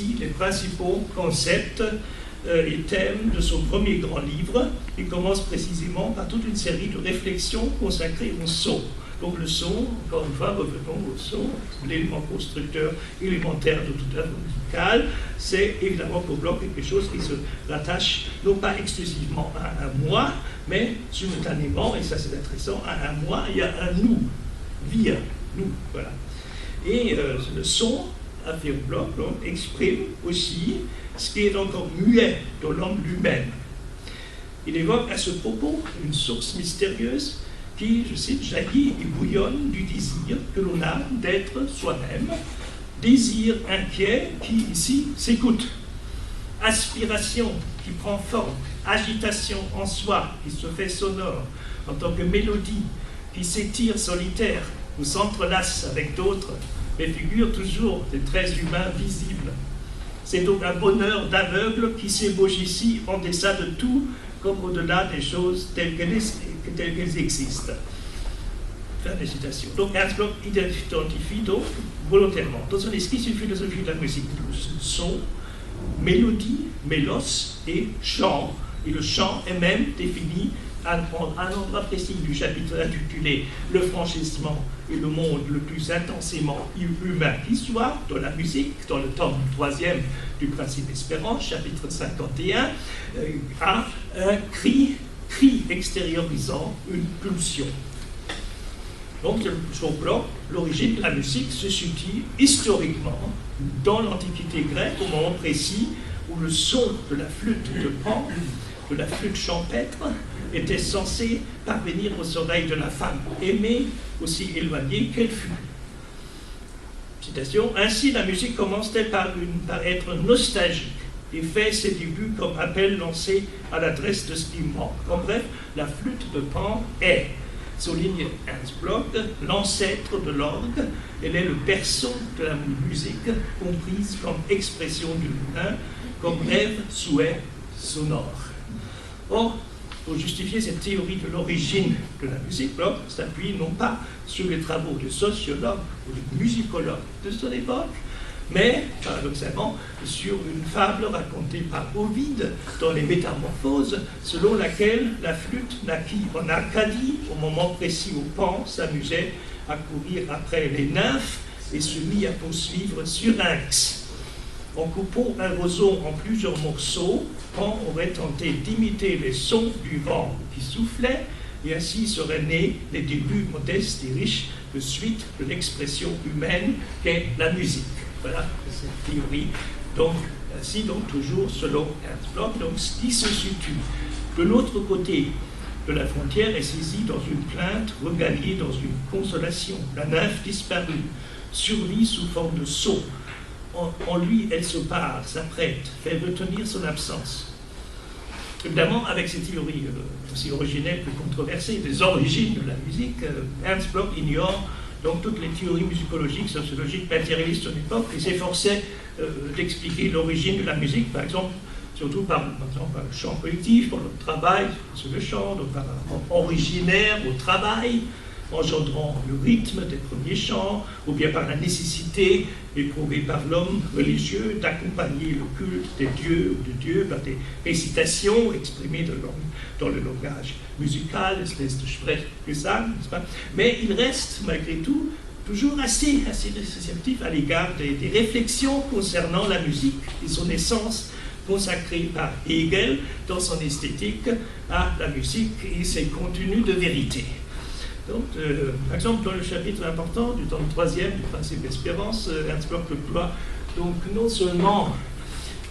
ici les principaux concepts et thèmes de son premier grand livre. Il commence précisément par toute une série de réflexions consacrées au son. Donc le son, encore une fois, revenons au son, l'élément constructeur élémentaire de toute œuvre musicale, c'est évidemment pour Bloch quelque chose qui se rattache non pas exclusivement à un moi, mais simultanément, et ça c'est intéressant, à un moi et à un nous, via nous, voilà. Et le son, affirme Bloch, exprime aussi ce qui est encore muet dans l'homme lui-même. Il évoque à ce propos une source mystérieuse qui, je cite, jaillit et bouillonne du désir que l'on a d'être soi-même, désir inquiet qui, ici, s'écoute, aspiration qui prend forme, agitation en soi qui se fait sonore, en tant que mélodie qui s'étire solitaire ou s'entrelace avec d'autres, mais figure toujours des traits humains visibles. C'est donc un bonheur d'aveugle qui s'ébauche ici en deçà de tout, comme au-delà des choses telles qu'elles existent. Fin de citation. Donc Ernst Bloch identifie donc volontairement dans son esquisse une philosophie de la musique, son, mélodie, mélos et chant. Et le chant est même défini à un endroit précis du chapitre intitulé « Le franchissement et le monde le plus intensément humain qui soit » dans la musique, dans le tome 3e du Principe Espérance, chapitre 51, à un cri extériorisant une pulsion. Donc, pour Bloch, l'origine de la musique se situe historiquement dans l'Antiquité grecque, au moment précis où le son de la flûte de Pan, de la flûte champêtre, était censé parvenir aux oreilles de la femme aimée, aussi éloignée qu'elle fut. Citation, ainsi la musique commence-t-elle par être nostalgique et fait ses débuts comme appel lancé à l'adresse de ce qui manque. En bref, la flûte de Pan est, souligne Ernst Bloch, l'ancêtre de l'orgue. Elle est le berceau de la musique, comprise comme expression de l'humain, comme rêve, souhait sonore. Or, pour justifier cette théorie de l'origine de la musique, Bloch s'appuie non pas sur les travaux de sociologues ou de musicologues de son époque, mais, paradoxalement, sur une fable racontée par Ovide dans les Métamorphoses, selon laquelle la flûte naquit en Arcadie, au moment précis où Pan s'amusait à courir après les nymphes et se mit à poursuivre Syrinx. En coupant un roseau en plusieurs morceaux, Pan aurait tenté d'imiter les sons du vent qui soufflait, et ainsi seraient nés les débuts modestes et riches de suite de l'expression humaine qu'est la musique. Voilà cette théorie. Donc, ainsi, donc, toujours selon Ernst Bloch, donc, ce qui se situe de l'autre côté de la frontière est saisi dans une plainte, regagné dans une consolation. La nymphe disparue survit sous forme de son. En lui, elle se pare, s'apprête, fait retenir son absence. Évidemment, avec ces théories aussi originelles que controversées des origines de la musique, Ernst Bloch ignore donc toutes les théories musicologiques, sociologiques, matérialistes de l'époque, et s'efforçait d'expliquer l'origine de la musique, par exemple, surtout par le chant collectif, par le travail sur le chant, donc par un rapport originaire au travail, engendrant le rythme des premiers chants, ou bien par la nécessité éprouvée par l'homme religieux d'accompagner le culte des dieux ou de Dieu par des récitations exprimées dans le langage musical, espèce de Sprechgesang, n'est-ce pas? Mais il reste, malgré tout, toujours assez réceptif à l'égard des réflexions concernant la musique et son essence consacrée par Hegel dans son esthétique à la musique et ses contenus de vérité. Donc, par exemple, dans le chapitre important du tome 3e du Principe Espérance, Ernst Bloch déploie donc non seulement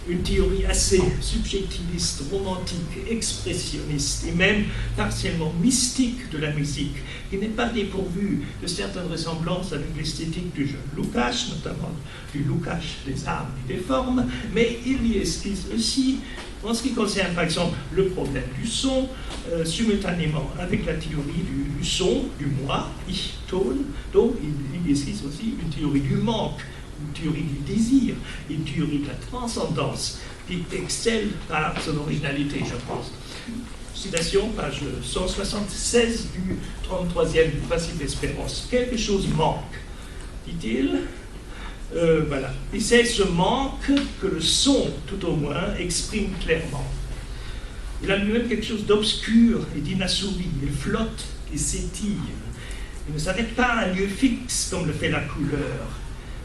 une théorie assez subjectiviste, romantique, expressionniste et même partiellement mystique de la musique, qui n'est pas dépourvue de certaines ressemblances avec l'esthétique du jeune Lukács, notamment du Lukács des armes et des formes, mais il y esquisse aussi, en ce qui concerne par exemple le problème du son, simultanément avec la théorie du son, du moi, ich, ton, donc il esquisse aussi une théorie du manque, une théorie du désir, une théorie de la transcendance qui excelle par son originalité, je pense. Citation, page 176 du 33e du Principe d'Espérance. Quelque chose manque, dit-il, Voilà. Et c'est ce manque que le son, tout au moins, exprime clairement. Il a lui-même quelque chose d'obscur et d'inassouvi. Il flotte et s'étire. Il ne s'arrête pas à un lieu fixe comme le fait la couleur.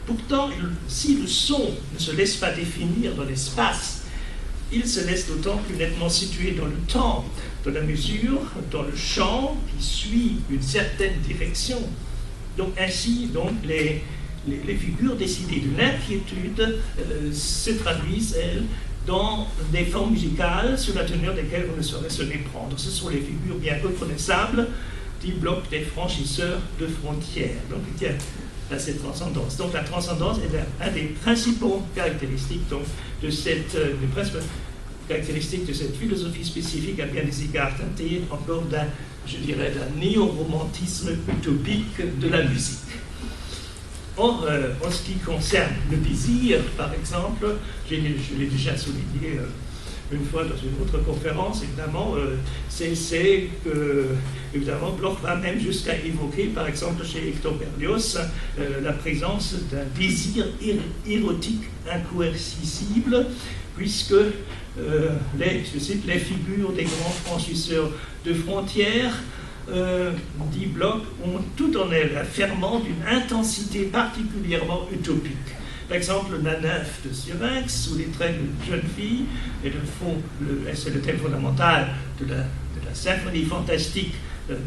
Pourtant, si le son ne se laisse pas définir dans l'espace, il se laisse d'autant plus nettement situé dans le temps, dans la mesure, dans le chant qui suit une certaine direction. Donc ainsi, les figures décidées de l'inquiétude se traduisent, elles, dans des formes musicales sur la teneur desquelles on ne saurait se méprendre. Ce sont les figures bien reconnaissables du bloc des franchisseurs de frontières. Donc il y a cette transcendance. Donc la transcendance est un des principaux caractéristiques de cette philosophie spécifique à bien des égards teintée encore d'un néo-romantisme utopique de la musique. Or, en ce qui concerne le désir, par exemple, je l'ai déjà souligné une fois dans une autre conférence, évidemment, c'est que, évidemment, Bloch va même jusqu'à évoquer, par exemple, chez Hector Berlioz, la présence d'un désir érotique incoercissible, puisque, je cite, les figures des grands franchisseurs de frontières, dit Bloch, ont tout en elles un ferment d'une intensité particulièrement utopique. Par exemple, la nymphe de Syrinx, sous les traits d'une jeune fille, et c'est le thème fondamental de la symphonie fantastique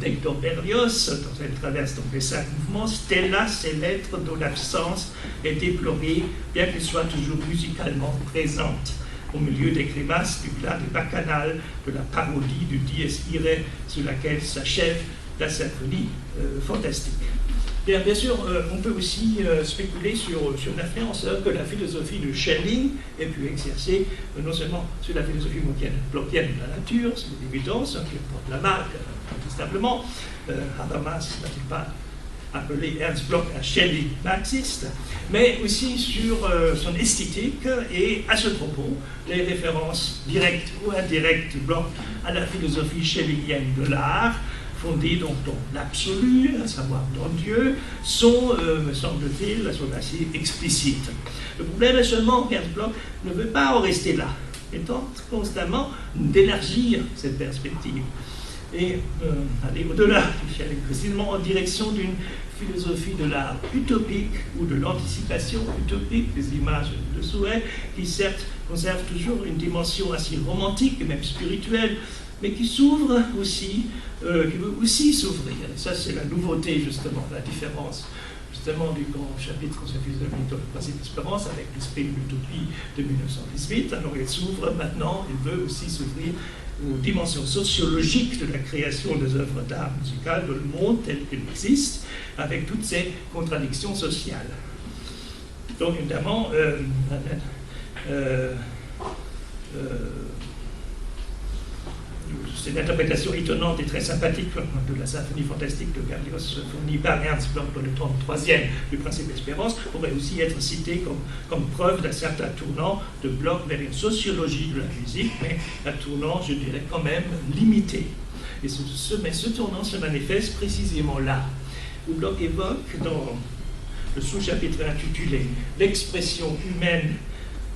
d'Hector Berlioz, dont elle traverse donc les 5 mouvements. Stella, c'est l'être dont l'absence est déplorée, bien qu'elle soit toujours musicalement présente, au milieu des grimaces, du plat des bacchanales, de la parodie du dies irae sur laquelle s'achève la symphonie fantastique. Bien sûr, on peut aussi spéculer sur l'influence que la philosophie de Schelling ait pu exercer non seulement sur la philosophie blockienne de la nature, c'est une évidence, qui porte la marque, incontestablement. Habermas n'a-t-il pas appelé Ernst Bloch un Schelling marxiste, mais aussi sur son esthétique et, à ce propos, les références directes ou indirectes de Bloch à la philosophie schellingienne de l'art, fondée donc dans l'absolu, à savoir dans Dieu, sont, me semble-t-il, assez explicites. Le problème est seulement qu'Ernst Bloch ne veut pas en rester là, et tente constamment d'élargir cette perspective et aller au-delà, précisément en direction d'une philosophie de l'art utopique ou de l'anticipation utopique, des images de souhait, qui certes conserve toujours une dimension assez romantique et même spirituelle, mais qui s'ouvre aussi, qui veut aussi s'ouvrir. Et ça, c'est la nouveauté, justement, la différence, justement, du grand chapitre consacré à le principe d'espérance avec l'esprit de l'utopie de 1918. Alors, il s'ouvre maintenant, il veut aussi s'ouvrir aux dimensions sociologiques de la création des œuvres d'art musicales dans le monde tel qu'il existe, avec toutes ces contradictions sociales. Donc, évidemment, c'est une interprétation étonnante et très sympathique de la symphonie fantastique de Berlioz fournie par Ernst Bloch dans le 33e du principe d'espérance, pourrait aussi être citée comme preuve d'un certain tournant de Bloch vers une sociologie de la musique, mais un tournant, je dirais, quand même limité. Mais ce tournant se manifeste précisément là, où Bloch évoque dans le sous-chapitre intitulé « L'expression humaine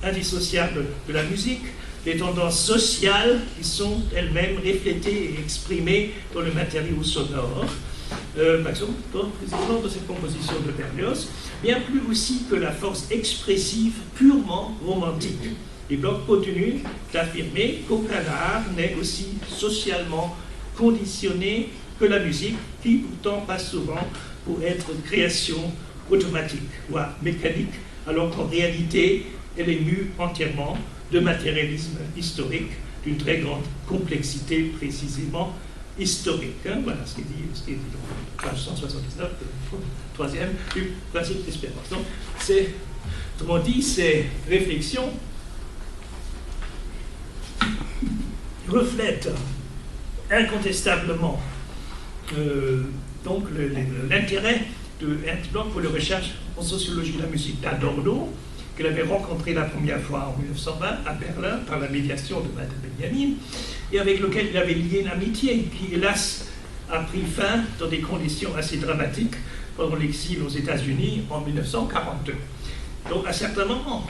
indissociable de la musique », les tendances sociales qui sont elles-mêmes reflétées et exprimées dans le matériau sonore, par exemple, précisément dans cette composition de Berlioz, bien plus aussi que la force expressive purement romantique. Et Bloch continue d'affirmer qu'aucun art n'est aussi socialement conditionné que la musique, qui pourtant passe souvent pour être création automatique, voire mécanique, alors qu'en réalité, elle est mue entièrement de matérialisme historique d'une très grande complexité précisément historique. Voilà ce qui est dit dans page 179, troisième du principe d'espérance. Donc, autrement dit, ces réflexions reflètent incontestablement donc l'intérêt de Ernst Bloch pour les recherches en sociologie de la musique d'Adorno, qu'il avait rencontré la première fois en 1920 à Berlin par la médiation de Walter Benjamin, et avec lequel il avait lié une amitié qui, hélas, a pris fin dans des conditions assez dramatiques pendant l'exil aux États-Unis en 1942. Donc à certains moments,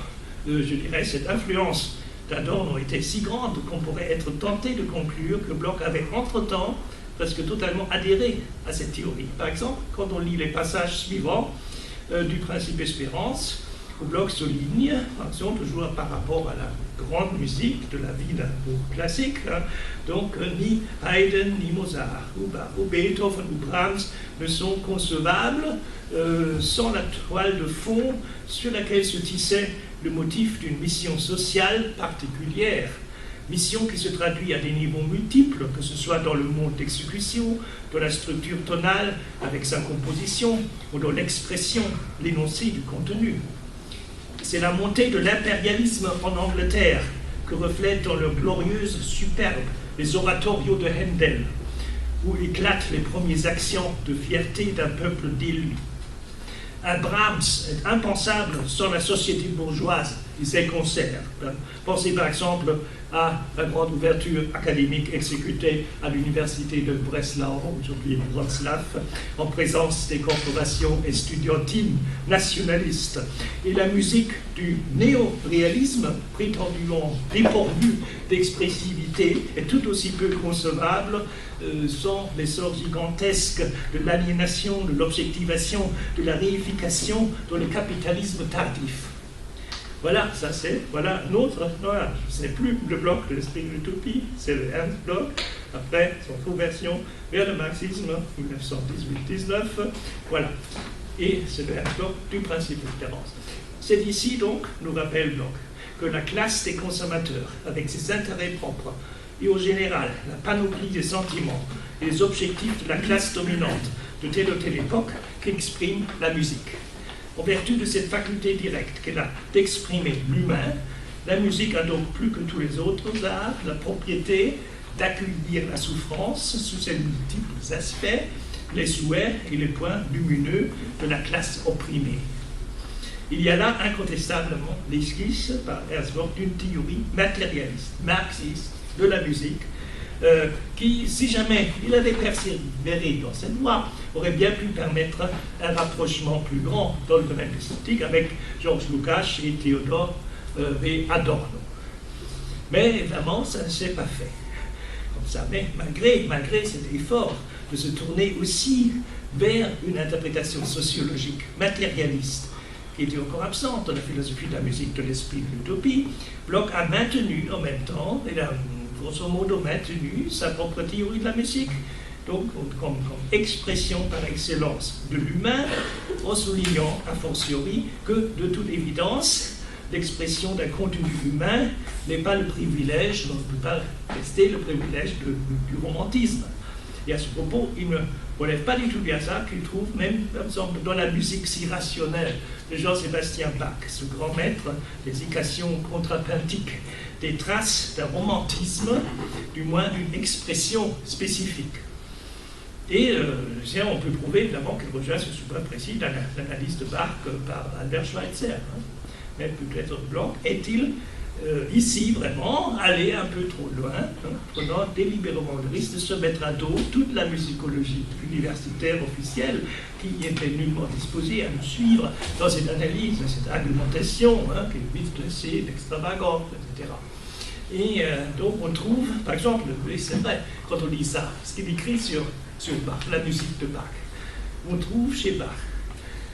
je dirais, cette influence d'Adorno était si grande qu'on pourrait être tenté de conclure que Bloch avait entre-temps presque totalement adhéré à cette théorie. Par exemple, quand on lit les passages suivants du principe espérance, où Bloch souligne, par exemple, toujours par rapport à la grande musique de la vie d'un groupe classique, hein, donc ni Haydn, ni Mozart, ou Beethoven, ou Brahms ne sont concevables sans la toile de fond sur laquelle se tissait le motif d'une mission sociale particulière. Mission qui se traduit à des niveaux multiples, que ce soit dans le mode d'exécution, dans la structure tonale avec sa composition, ou dans l'expression, l'énoncé du contenu. C'est la montée de l'impérialisme en Angleterre que reflètent dans leur glorieuse superbe les oratorios de Handel, où éclatent les premiers accents de fierté d'un peuple délu. Un Brahms est impensable sans la société bourgeoise et ses concerts. Pensez par exemple à la grande ouverture académique exécutée à l'université de Breslau, aujourd'hui Wrocław, en présence des corporations estudiantines nationalistes. Et la musique du néo-réalisme, prétendument dépourvue d'expressivité, est tout aussi peu concevable sans l'essor gigantesque de l'aliénation, de l'objectivation, de la réification dans le capitalisme tardif. Voilà, ça c'est, voilà un autre, voilà, ce n'est plus le Bloch de l'esprit de l'utopie, c'est le Ernst Bloch, après son conversion vers le marxisme, 1918-19, voilà. Et c'est le Ernst Bloch du principe d'espérance. C'est ici donc, nous rappelle Bloch, que la classe des consommateurs, avec ses intérêts propres, et au général la panoplie des sentiments et des objectifs de la classe dominante de telle ou telle époque, qu'exprime la musique. En vertu de cette faculté directe qu'elle a d'exprimer l'humain, la musique a donc plus que tous les autres arts la propriété d'accueillir la souffrance sous ses multiples aspects, les souhaits et les points lumineux de la classe opprimée. Il y a là incontestablement l'esquisse par Ernst Bloch d'une théorie matérialiste, marxiste de la musique, qui, si jamais il avait persévéré dans cette voie, aurait bien pu permettre un rapprochement plus grand dans le domaine esthétique avec Georges Lukács et Théodore V. Adorno. Mais évidemment, ça ne s'est pas fait comme ça. Mais malgré cet effort de se tourner aussi vers une interprétation sociologique matérialiste, qui était encore absente dans la philosophie de la musique de l'esprit de l'utopie, Bloch a maintenu en même temps, et a grosso modo maintenu sa propre théorie de la musique, donc comme expression par excellence de l'humain, en soulignant a fortiori que, de toute évidence, l'expression d'un contenu humain n'est pas le privilège, on ne peut pas rester le privilège du romantisme. Et à ce propos, il ne relève pas du tout bien ça, qu'il trouve même, par exemple, dans la musique si rationnelle de Jean-Sébastien Bach, ce grand maître des équations contrapuntiques, des traces d'un romantisme, du moins d'une expression spécifique. Et on peut prouver évidemment qu'il rejoint ce super précis dans l'analyse de Bach par Albert Schweitzer. Hein. Mais peut-être Bloch est-il ici vraiment allé un peu trop loin, hein, prenant délibérément le risque de se mettre à dos toute la musicologie universitaire officielle qui était nullement disposée à nous suivre dans cette analyse, dans cette argumentation, hein, qui est vite dressée, extravagante, etc. Et donc on trouve, par exemple, c'est vrai, quand on lit ça, ce qu'il écrit sur Bach, la musique de Bach, on trouve chez Bach,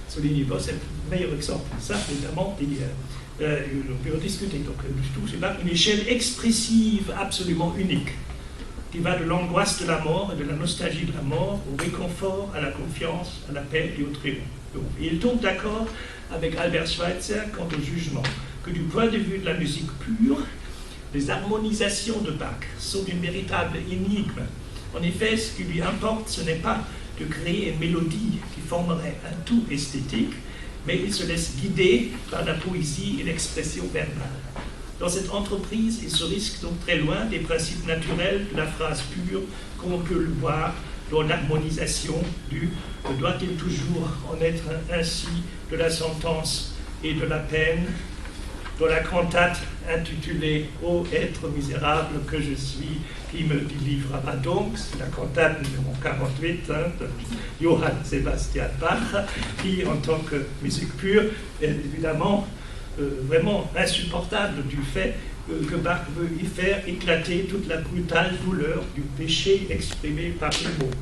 Soligny Boss est le meilleur exemple de ça, évidemment, on peut en discuter, donc je trouve chez Bach une échelle expressive absolument unique, qui va de l'angoisse de la mort et de la nostalgie de la mort au réconfort, à la confiance, à la paix et au triomphe. Et il tombe d'accord avec Albert Schweitzer quant au jugement que du point de vue de la musique pure, les harmonisations de Bach sont une véritable énigme. En effet, ce qui lui importe, ce n'est pas de créer une mélodie qui formerait un tout esthétique, mais il se laisse guider par la poésie et l'expression verbale. Dans cette entreprise, il se risque donc très loin des principes naturels de la phrase pure, comme on peut le voir dans l'harmonisation du « doit-il toujours en être ainsi de la sentence et de la peine ?» dans la cantate intitulée Ô être misérable que je suis, qui me délivrera donc, c'est la cantate numéro 48 de Johann Sebastian Bach, qui en tant que musique pure est évidemment vraiment insupportable du fait que Bach veut y faire éclater toute la brutale douleur du péché exprimé par les mots.